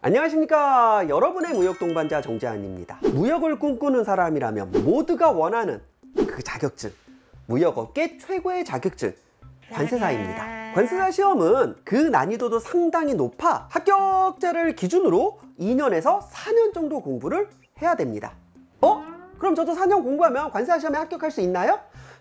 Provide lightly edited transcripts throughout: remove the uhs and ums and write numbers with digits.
안녕하십니까. 여러분의 무역 동반자 정재환입니다. 무역을 꿈꾸는 사람이라면 모두가 원하는 그 자격증, 무역업계 최고의 자격증, 관세사입니다. 관세사 시험은 그 난이도도 상당히 높아 합격자를 기준으로 2년에서 4년 정도 공부를 해야 됩니다. 그럼 저도 4년 공부하면 관세사 시험에 합격할 수 있나요?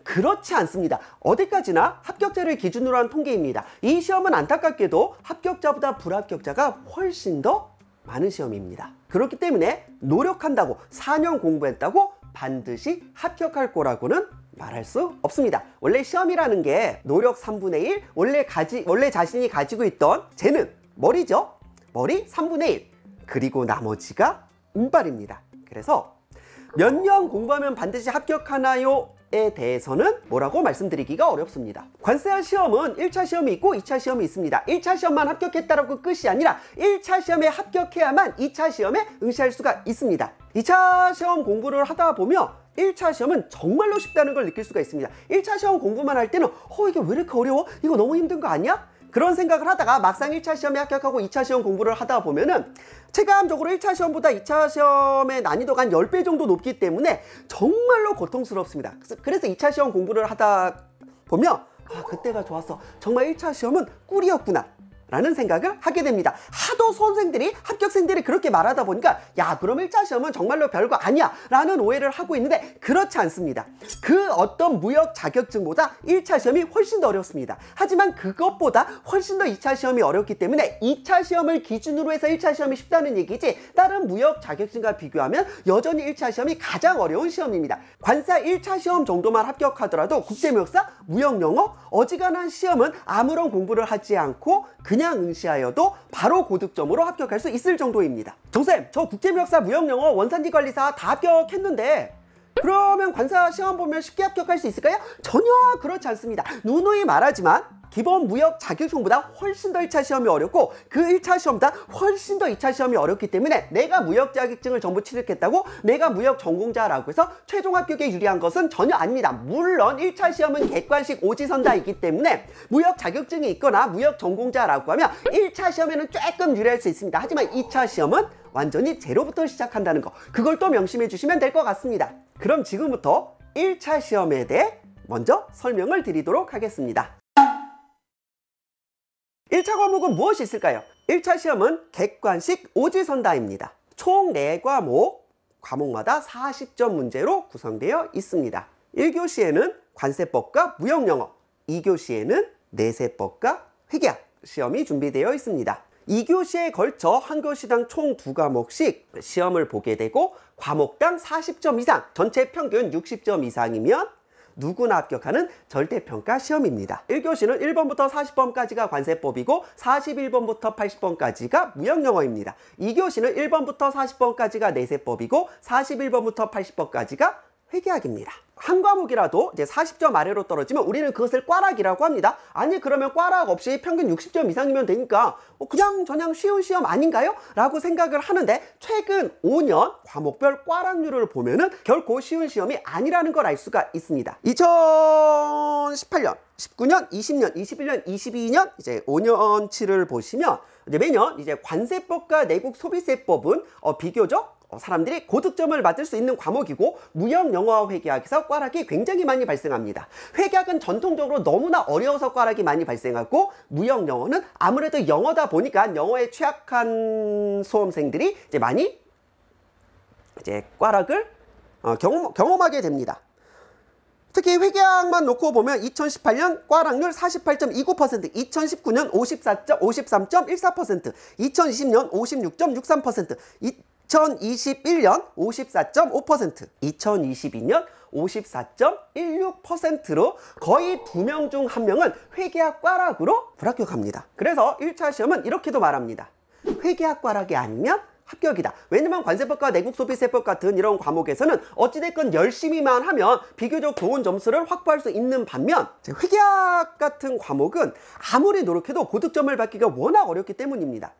그렇지 않습니다. 어디까지나 합격자를 기준으로 한 통계입니다. 이 시험은 안타깝게도 합격자보다 불합격자가 훨씬 더 많은 시험입니다. 그렇기 때문에 노력한다고 4년 공부했다고 반드시 합격할 거라고는 말할 수 없습니다. 원래 시험이라는 게 노력 3분의 1, 원래 자신이 가지고 있던 재능, 머리죠. 머리 3분의 1, 그리고 나머지가 운빨입니다. 그래서 몇 년 공부하면 반드시 합격하나요? 에 대해서는 뭐라고 말씀드리기가 어렵습니다. 관세사 시험은 1차 시험이 있고 2차 시험이 있습니다. 1차 시험만 합격했다라고 끝이 아니라 1차 시험에 합격해야만 2차 시험에 응시할 수가 있습니다. 2차 시험 공부를 하다 보면 1차 시험은 정말로 쉽다는 걸 느낄 수가 있습니다. 1차 시험 공부만 할 때는 이게 왜 이렇게 어려워? 이거 너무 힘든 거 아니야? 그런 생각을 하다가 막상 1차 시험에 합격하고 2차 시험 공부를 하다 보면은 체감적으로 1차 시험보다 2차 시험의 난이도가 한 10배 정도 높기 때문에 정말로 고통스럽습니다. 그래서 2차 시험 공부를 하다 보면 그때가 좋았어. 정말 1차 시험은 꿀이었구나 라는 생각을 하게 됩니다. 하도 수험생들이, 합격생들이 그렇게 말하다 보니까 그럼 1차 시험은 정말로 별거 아니야 라는 오해를 하고 있는데 그렇지 않습니다. 그 어떤 무역 자격증보다 1차 시험이 훨씬 더 어렵습니다. 하지만 그것보다 훨씬 더 2차 시험이 어렵기 때문에 2차 시험을 기준으로 해서 1차 시험이 쉽다는 얘기지, 다른 무역 자격증과 비교하면 여전히 1차 시험이 가장 어려운 시험입니다. 관세사 1차 시험 정도만 합격하더라도 국제무역사, 무역영어, 어지간한 시험은 아무런 공부를 하지 않고 그냥 응시하여도 바로 고득점으로 합격할 수 있을 정도입니다. 정쌤, 저 국제무역사, 무역영어, 원산지관리사 다 합격했는데 그러면 관세사 시험 보면 쉽게 합격할 수 있을까요? 전혀 그렇지 않습니다. 누누이 말하지만 기본 무역 자격증보다 훨씬 더 1차 시험이 어렵고 그 1차 시험보다 훨씬 더 2차 시험이 어렵기 때문에 내가 무역 자격증을 전부 취득했다고 내가 무역 전공자라고 해서 최종 합격에 유리한 것은 전혀 아닙니다. 물론 1차 시험은 객관식 오지선다이기 때문에 무역 자격증이 있거나 무역 전공자라고 하면 1차 시험에는 조금 유리할 수 있습니다. 하지만 2차 시험은 완전히 제로부터 시작한다는 거, 그걸 또 명심해 주시면 될 것 같습니다. 그럼 지금부터 1차 시험에 대해 먼저 설명을 드리도록 하겠습니다. 1차 과목은 무엇이 있을까요? 1차 시험은 객관식 오지선다입니다. 총 4과목, 과목마다 40점 문제로 구성되어 있습니다. 1교시에는 관세법과 무역영어, 2교시에는 내세법과 회계학 시험이 준비되어 있습니다. 2교시에 걸쳐 한 교시당 총 2과목씩 시험을 보게 되고 과목당 40점 이상, 전체 평균 60점 이상이면 누구나 합격하는 절대평가 시험입니다. 1교시는 1번부터 40번까지가 관세법이고 41번부터 80번까지가 무역영어입니다. 2교시는 1번부터 40번까지가 내세법이고 41번부터 80번까지가 회계학입니다. 한 과목이라도 이제 40점 아래로 떨어지면 우리는 그것을 꽈락이라고 합니다. 아니, 그러면 꽈락 없이 평균 60점 이상이면 되니까 그냥 저냥 쉬운 시험 아닌가요? 라고 생각을 하는데 최근 5년 과목별 꽈락률을 보면은 결코 쉬운 시험이 아니라는 걸 알 수가 있습니다. 2018년, 19년, 20년, 21년, 22년 이제 5년치를 보시면 이제 매년 이제 관세법과 내국 소비세법은 비교적 사람들이 고득점을 받을 수 있는 과목이고 무역영어와 회계학에서 꽈락이 굉장히 많이 발생합니다. 회계학은 전통적으로 너무나 어려워서 꽈락이 많이 발생하고 무역영어는 아무래도 영어다 보니까 영어에 취약한 수험생들이 이제 많이 꽈락을 경험하게 됩니다. 특히 회계학만 놓고 보면 2018년 꽈락률 48.29%, 2019년 53.14%, 2020년 56.63%, 2021년 54.5%, 2022년 54.16%로 거의 2명 중 1명은 회계학 꽈락으로 불합격합니다. 그래서 1차 시험은 이렇게도 말합니다. 회계학 꽈락이 아니면 합격이다. 왜냐면 관세법과 내국소비세법 같은 이런 과목에서는 어찌됐건 열심히만 하면 비교적 좋은 점수를 확보할 수 있는 반면 회계학 같은 과목은 아무리 노력해도 고득점을 받기가 워낙 어렵기 때문입니다.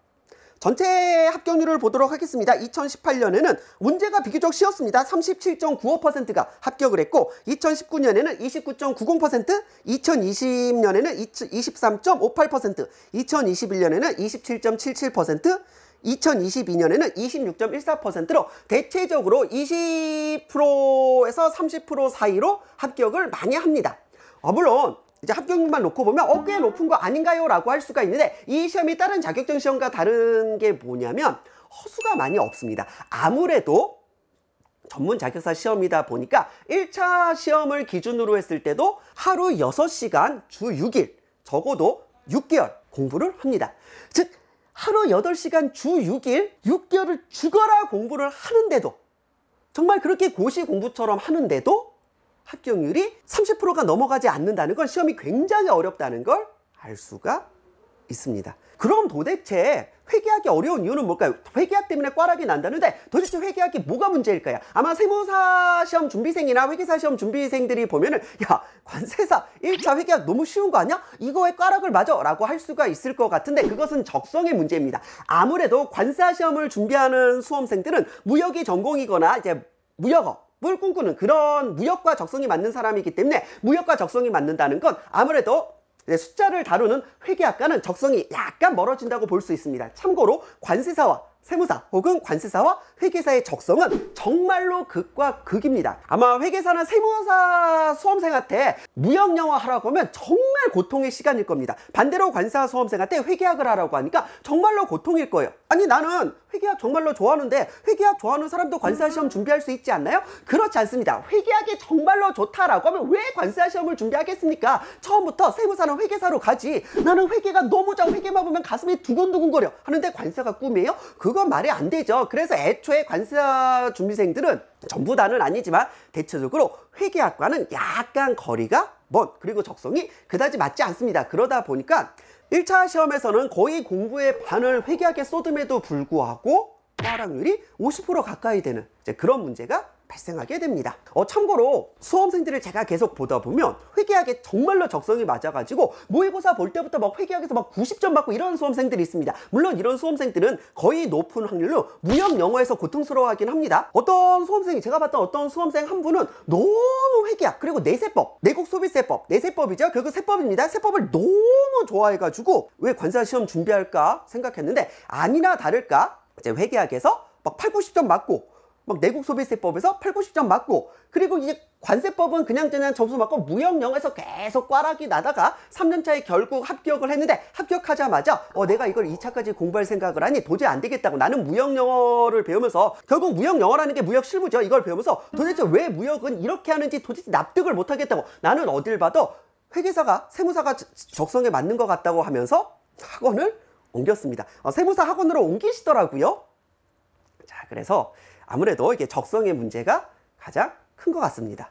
전체 합격률을 보도록 하겠습니다. 2018년에는 문제가 비교적 쉬웠습니다. 37.95%가 합격을 했고 2019년에는 29.90%, 2020년에는 23.58%, 2021년에는 27.77%, 2022년에는 26.14%로 대체적으로 20%에서 30% 사이로 합격을 많이 합니다. 물론 이제 합격률만 놓고 보면 꽤 높은 거 아닌가요? 라고 할 수가 있는데, 이 시험이 다른 자격증 시험과 다른 게 뭐냐면 허수가 많이 없습니다. 아무래도 전문 자격사 시험이다 보니까 1차 시험을 기준으로 했을 때도 하루 6시간 주 6일, 적어도 6개월 공부를 합니다. 즉 하루 8시간 주 6일, 6개월을 죽어라 공부를 하는데도, 정말 그렇게 고시 공부처럼 하는데도 합격률이 30%가 넘어가지 않는다는 건 시험이 굉장히 어렵다는 걸 알 수가 있습니다. 그럼 도대체 회계하기 어려운 이유는 뭘까요? 회계학 때문에 꽈락이 난다는데 도대체 회계학이 뭐가 문제일까요? 아마 세무사 시험 준비생이나 회계사 시험 준비생들이 보면은 야, 관세사 1차 회계학 너무 쉬운 거 아니야? 이거에 꽈락을 맞아 라고 할 수가 있을 것 같은데, 그것은 적성의 문제입니다. 아무래도 관세사 시험을 준비하는 수험생들은 무역이 전공이거나 이제 무역업을 꿈꾸는 그런 무역과 적성이 맞는 사람이기 때문에, 무역과 적성이 맞는다는 건 아무래도 숫자를 다루는 회계학과는 적성이 약간 멀어진다고 볼 수 있습니다. 참고로 관세사와 세무사 혹은 관세사와 회계사의 적성은 정말로 극과 극입니다. 아마 회계사나 세무사 수험생한테 무역 영어 하라고 하면 정말 고통의 시간일 겁니다. 반대로 관세사 수험생한테 회계학을 하라고 하니까 정말로 고통일 거예요. 아니, 나는 회계학 정말로 좋아하는데 회계학 좋아하는 사람도 관세사 시험 준비할 수 있지 않나요? 그렇지 않습니다. 회계학이 정말로 좋다라고 하면 왜 관세사 시험을 준비하겠습니까? 처음부터 세무사는 회계사로 가지. 나는 회계가 너무 좋아, 회계만 보면 가슴이 두근두근거려 하는데 관세사가 꿈이에요? 그건 말이 안 되죠. 그래서 애초에 관세사 준비생들은, 전부 다는 아니지만 대체적으로 회계학과는 약간 거리가 먼, 그리고 적성이 그다지 맞지 않습니다. 그러다 보니까 1차 시험에서는 거의 공부의 반을 회계학에 쏟음에도 불구하고 꽈락률이 50% 가까이 되는 이제 그런 문제가 발생하게 됩니다. 참고로 수험생들을 제가 계속 보다 보면 회계학에 정말로 적성이 맞아가지고 모의고사 볼 때부터 막 회계학에서 막 90점 받고 이런 수험생들이 있습니다. 물론 이런 수험생들은 거의 높은 확률로 무역 영어에서 고통스러워하긴 합니다. 어떤 수험생이, 제가 봤던 어떤 수험생 한 분은 너무 회계학 그리고 내세법, 내국소비세법, 내세법이죠. 결국 세법입니다. 세법을 너무 좋아해가지고 왜 관세사 시험 준비할까 생각했는데, 아니나 다를까 이제 회계학에서 막 8, 90점 맞고, 막 내국소비세법에서 8, 90점 맞고, 그리고 이제 관세법은 그냥 점수 맞고 무역영어에서 계속 꽈락이 나다가 3년차에 결국 합격을 했는데, 합격하자마자 내가 이걸 2차까지 공부할 생각을 하니 도저히 안 되겠다고, 나는 무역영어를 배우면서, 결국 무역영어라는 게 무역실무죠. 이걸 배우면서 도대체 왜 무역은 이렇게 하는지 도대체 납득을 못 하겠다고, 나는 어딜 봐도 회계사가, 세무사가 적성에 맞는 것 같다고 하면서 학원을 옮겼습니다. 세무사 학원으로 옮기시더라고요. 자, 그래서 아무래도 이게 적성의 문제가 가장 큰 것 같습니다.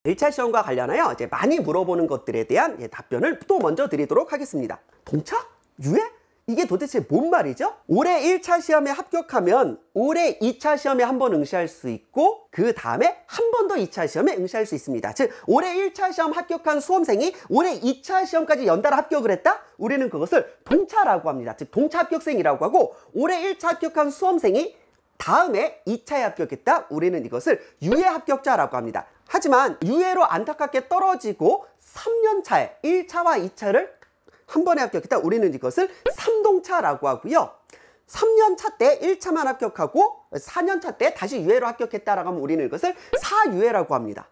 1차 시험과 관련하여 이제 많이 물어보는 것들에 대한 답변을 또 먼저 드리도록 하겠습니다. 동차? 유예? 이게 도대체 뭔 말이죠? 올해 1차 시험에 합격하면 올해 2차 시험에 한 번 응시할 수 있고, 그 다음에 한 번 더 2차 시험에 응시할 수 있습니다. 즉 올해 1차 시험 합격한 수험생이 올해 2차 시험까지 연달아 합격을 했다? 우리는 그것을 동차라고 합니다. 즉 동차 합격생이라고 하고, 올해 1차 합격한 수험생이 다음에 2차에 합격했다? 우리는 이것을 유예 합격자라고 합니다. 하지만 유예로 안타깝게 떨어지고 3년 차에 1차와 2차를 한 번에 합격했다? 우리는 이것을 3동차라고 하고요. 3년 차 때 1차만 합격하고 4년 차 때 다시 유예로 합격했다라고 하면 우리는 이것을 4유예라고 합니다.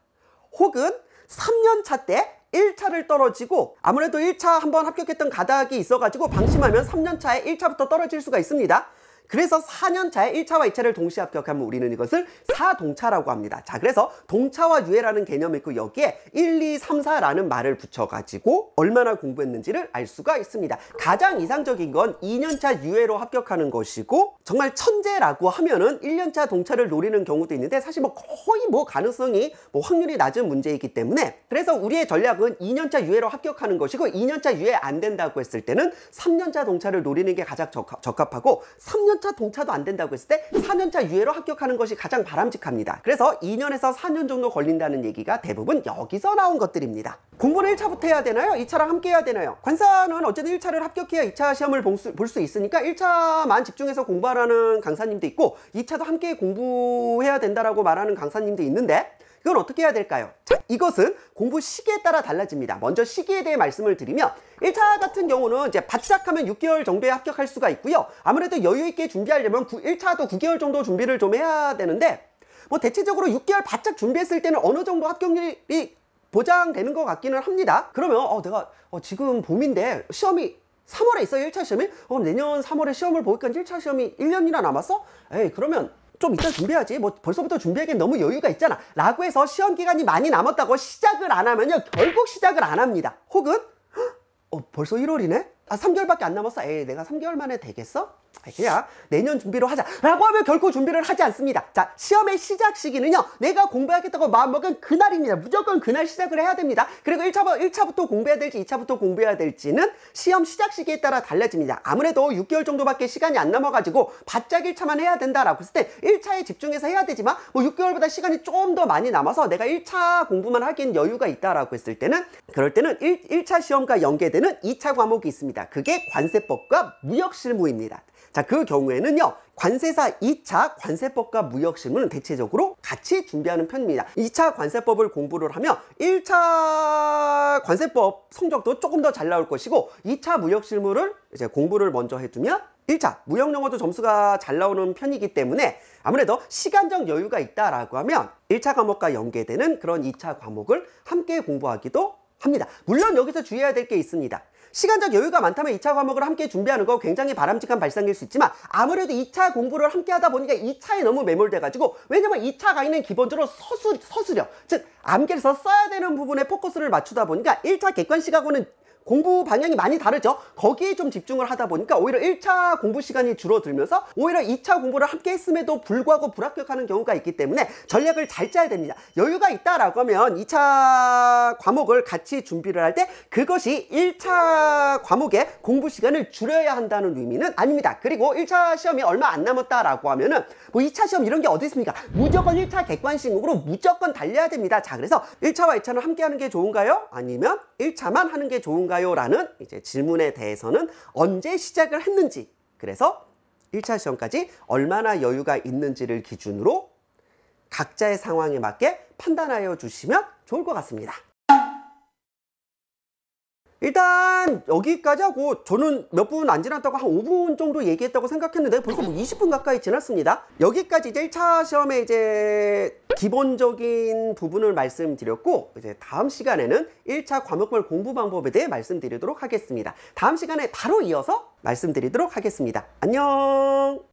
혹은 3년 차 때 1차를 떨어지고, 아무래도 1차 한번 합격했던 가닥이 있어가지고 방심하면 3년 차에 1차부터 떨어질 수가 있습니다. 그래서 4년 차에 1차와 2차를 동시에 합격하면 우리는 이것을 4동차라고 합니다. 자, 그래서 동차와 유예라는 개념이 있고, 여기에 1, 2, 3, 4라는 말을 붙여가지고 얼마나 공부했는지를 알 수가 있습니다. 가장 이상적인 건 2년차 유예로 합격하는 것이고, 정말 천재라고 하면은 1년차 동차를 노리는 경우도 있는데, 사실 거의 가능성이 확률이 낮은 문제이기 때문에, 그래서 우리의 전략은 2년차 유예로 합격하는 것이고, 2년차 유예 안 된다고 했을 때는 3년차 동차를 노리는 게 가장 적합하고, 3년차 동차도 안 된다고 했을 때 4년차 유예로 합격하는 것이 가장 바람직합니다. 그래서 2년에서 4년 정도 걸린다는 얘기가 대부분 여기서 나온 것들입니다. 공부를 1차부터 해야 되나요? 2차랑 함께 해야 되나요? 관사는 어쨌든 1차를 합격해야 2차 시험을 볼 수 있으니까 1차만 집중해서 공부하라는 강사님도 있고, 2차도 함께 공부해야 된다라고 말하는 강사님도 있는데, 이건 어떻게 해야 될까요? 자, 이것은 공부 시기에 따라 달라집니다. 먼저 시기에 대해 말씀을 드리면 1차 같은 경우는 이제 바짝 하면 6개월 정도에 합격할 수가 있고요. 아무래도 여유 있게 준비하려면 1차도 9개월 정도 준비를 좀 해야 되는데 뭐 대체적으로 6개월 바짝 준비했을 때는 어느 정도 합격률이 보장되는 것 같기는 합니다. 그러면 내가 지금 봄인데 시험이 3월에 있어요. 1차 시험이? 내년 3월에 시험을 보니까 1차 시험이 1년이나 남았어? 에이, 그러면 좀 이따 준비해야지. 뭐 벌써부터 준비하기엔 너무 여유가 있잖아. 라고 해서 시험 기간이 많이 남았다고 시작을 안 하면요, 결국 시작을 안 합니다. 혹은 벌써 1월이네? 3개월밖에 안 남았어. 에이, 내가 3개월 만에 되겠어? 그냥 내년 준비로 하자 라고 하면 결코 준비를 하지 않습니다. 자, 시험의 시작 시기는요, 내가 공부하겠다고 마음먹은 그날입니다. 무조건 그날 시작을 해야 됩니다. 그리고 1차부터 공부해야 될지 2차부터 공부해야 될지는 시험 시작 시기에 따라 달라집니다. 아무래도 6개월 정도밖에 시간이 안 남아가지고 바짝 1차만 해야 된다라고 했을 때 1차에 집중해서 해야 되지만 뭐 6개월보다 시간이 좀 더 많이 남아서 내가 1차 공부만 하기엔 여유가 있다라고 했을 때는, 그럴 때는 1차 시험과 연계되는 2차 과목이 있습니다. 그게 관세법과 무역실무입니다. 자, 그 경우에는요, 관세사 2차 관세법과 무역실무는 대체적으로 같이 준비하는 편입니다. 2차 관세법을 공부를 하면 1차 관세법 성적도 조금 더 잘 나올 것이고, 2차 무역실무를 이제 공부를 먼저 해두면 1차 무역영어도 점수가 잘 나오는 편이기 때문에 아무래도 시간적 여유가 있다라고 하면 1차 과목과 연계되는 그런 2차 과목을 함께 공부하기도 합니다. 물론 여기서 주의해야 될 게 있습니다. 시간적 여유가 많다면 2차 과목을 함께 준비하는 거 굉장히 바람직한 발상일 수 있지만, 아무래도 2차 공부를 함께 하다 보니까 2차에 너무 매몰돼가지고, 왜냐면 2차 강의는 기본적으로 서술형, 즉 암기해서 써야 되는 부분에 포커스를 맞추다 보니까 1차 객관식하고는 공부 방향이 많이 다르죠. 거기에 좀 집중을 하다 보니까 오히려 1차 공부 시간이 줄어들면서 오히려 2차 공부를 함께 했음에도 불구하고 불합격하는 경우가 있기 때문에 전략을 잘 짜야 됩니다. 여유가 있다라고 하면 2차 과목을 같이 준비를 할 때 그것이 1차 과목의 공부 시간을 줄여야 한다는 의미는 아닙니다. 그리고 1차 시험이 얼마 안 남았다라고 하면은 뭐 2차 시험 이런 게 어디 있습니까? 무조건 1차 객관식으로 무조건 달려야 됩니다. 자, 그래서 1차와 2차는 함께 하는 게 좋은가요? 아니면 1차만 하는 게 좋은가요? 라는 이제 질문에 대해서는 언제 시작을 했는지, 그래서 1차 시험까지 얼마나 여유가 있는지를 기준으로 각자의 상황에 맞게 판단하여 주시면 좋을 것 같습니다. 일단 여기까지 하고, 저는 몇 분 안 지났다고 한 5분 정도 얘기했다고 생각했는데 벌써 뭐 20분 가까이 지났습니다. 여기까지 이제 1차 시험의 이제 기본적인 부분을 말씀드렸고, 이제 다음 시간에는 1차 과목별 공부 방법에 대해 말씀드리도록 하겠습니다. 다음 시간에 바로 이어서 말씀드리도록 하겠습니다. 안녕.